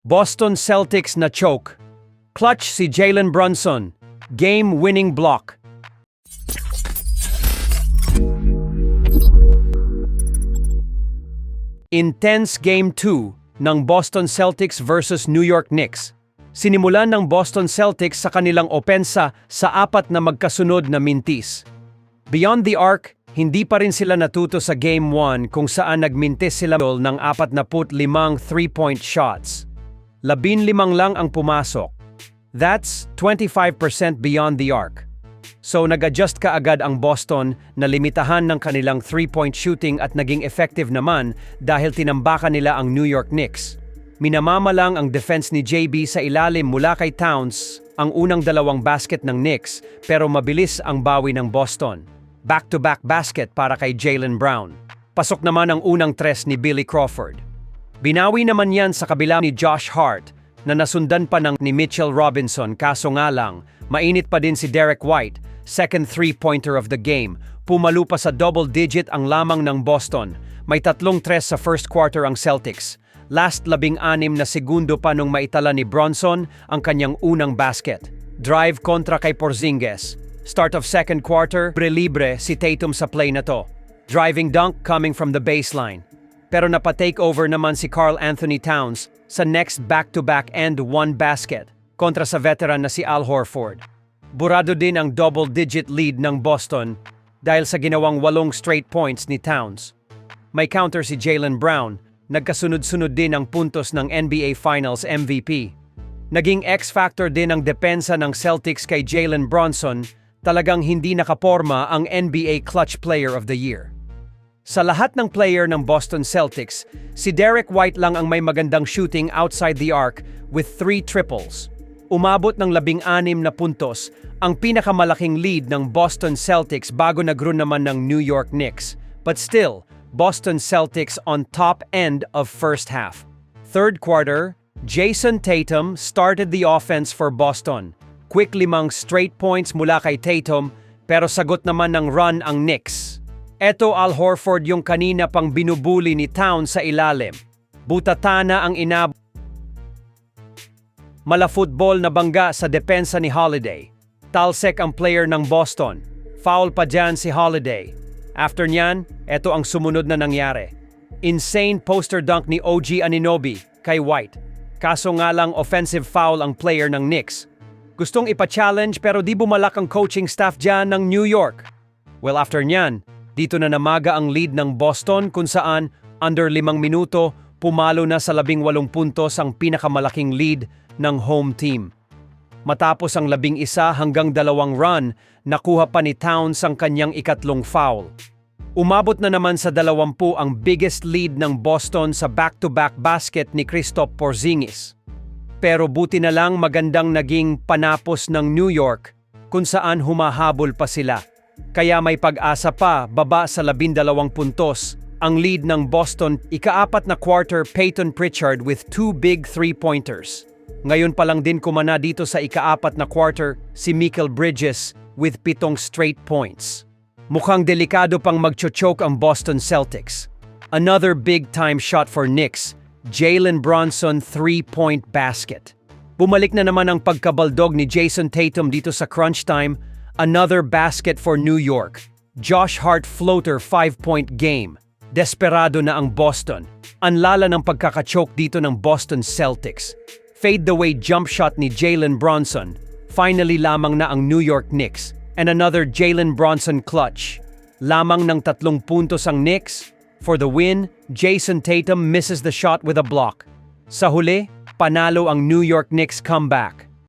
Boston Celtics na choke. Clutch si Jalen Brunson. Game-winning block. Intense Game 2 ng Boston Celtics versus New York Knicks. Sinimulan ng Boston Celtics sa kanilang opensa sa 4 na magkasunod na mintis. Beyond the arc, hindi pa rin sila natuto sa Game 1 kung saan nagmintis sila ng 45 3-point shots. 15 lang ang pumasok. That's 25% beyond the arc. So nag-adjust kaagad ang Boston na limitahan ng kanilang 3-point shooting at naging effective naman dahil tinambakan nila ang New York Knicks. Minamama lang ang defense ni JB sa ilalim mula kay Towns ang unang 2 basket ng Knicks pero mabilis ang bawi ng Boston. Back-to-back basket para kay Jaylen Brown. Pasok naman ang unang 3 ni Billy Crawford. Binawi naman yan sa kabila ni Josh Hart na nasundan pa ng ni Mitchell Robinson kaso nga lang, mainit pa din si Derek White, second 3-pointer of the game. Pumalo pa sa double-digit ang lamang ng Boston. May 3 3 sa first quarter ang Celtics. Last 16 na segundo pa nung maitala ni Bronson ang kanyang unang basket. Drive kontra kay Porzingis. Start of second quarter, libre si Tatum sa play na to. Driving dunk coming from the baseline. Pero napa-takeover naman si Karl Anthony Towns sa next back-to-back and 1 basket kontra sa veteran na si Al Horford. Burado din ang double-digit lead ng Boston dahil sa ginawang 8 straight points ni Towns. May counter si Jaylen Brown, nagkasunod-sunod din ang puntos ng NBA Finals MVP. Naging X-factor din ang depensa ng Celtics kay Jalen Brunson, talagang hindi nakaporma ang NBA Clutch Player of the Year. Sa lahat ng player ng Boston Celtics, si Derek White lang ang may magandang shooting outside the arc with 3 triples. Umabot ng 16 na puntos, ang pinakamalaking lead ng Boston Celtics bago nag-run naman ng New York Knicks. But still, Boston Celtics on top end of first half. Third quarter, Jason Tatum started the offense for Boston. Quick 5 straight points mula kay Tatum, pero sagot naman ng run ang Knicks. Eto Al Horford yung kanina pang binubuli ni Towns sa ilalim. Butatana ang inab. Mala-football na bangga sa depensa ni Holiday. Talsek ang player ng Boston. Foul pa dyan si Holiday. After nyan, eto ang sumunod na nangyari. Insane poster dunk ni OG Anunoby kay White. Kaso nga lang offensive foul ang player ng Knicks. Gustong ipa-challenge pero di bumalak ang coaching staff dyan ng New York. Well, after nyan, dito na namaga ang lead ng Boston kung saan under 5 minuto pumalo na sa 18 puntos ang pinakamalaking lead ng home team. Matapos ang 11 hanggang 2 run, nakuha pa ni Towns ang kanyang ikatlong foul. Umabot na naman sa 20 ang biggest lead ng Boston sa back-to-back basket ni Kristaps Porzingis. Pero buti na lang magandang naging panapos ng New York kung saan humahabol pa sila. Kaya may pag-asa pa baba sa 12 puntos ang lead ng Boston. Ika-4 na quarter Peyton Pritchard with 2 big 3-pointers. Ngayon pa lang din kumana dito sa ika-4 na quarter si Mikal Bridges with 7 straight points. Mukhang delikado pang magcho-choke ang Boston Celtics. Another big-time shot for Knicks, Jalen Brunson 3-point basket. Bumalik na naman ang pagkabaldog ni Jason Tatum dito sa crunch time. Another basket for New York. Josh Hart floater 5-point game. Desperado na ang Boston. Anlala ng pagkakachoke dito ng Boston Celtics. Fade-away jump shot ni Jalen Brunson. Finally lamang na ang New York Knicks. And another Jalen Brunson clutch. Lamang ng 3 puntos ang Knicks. For the win, Jason Tatum misses the shot with a block. Sa huli, panalo ang New York Knicks comeback.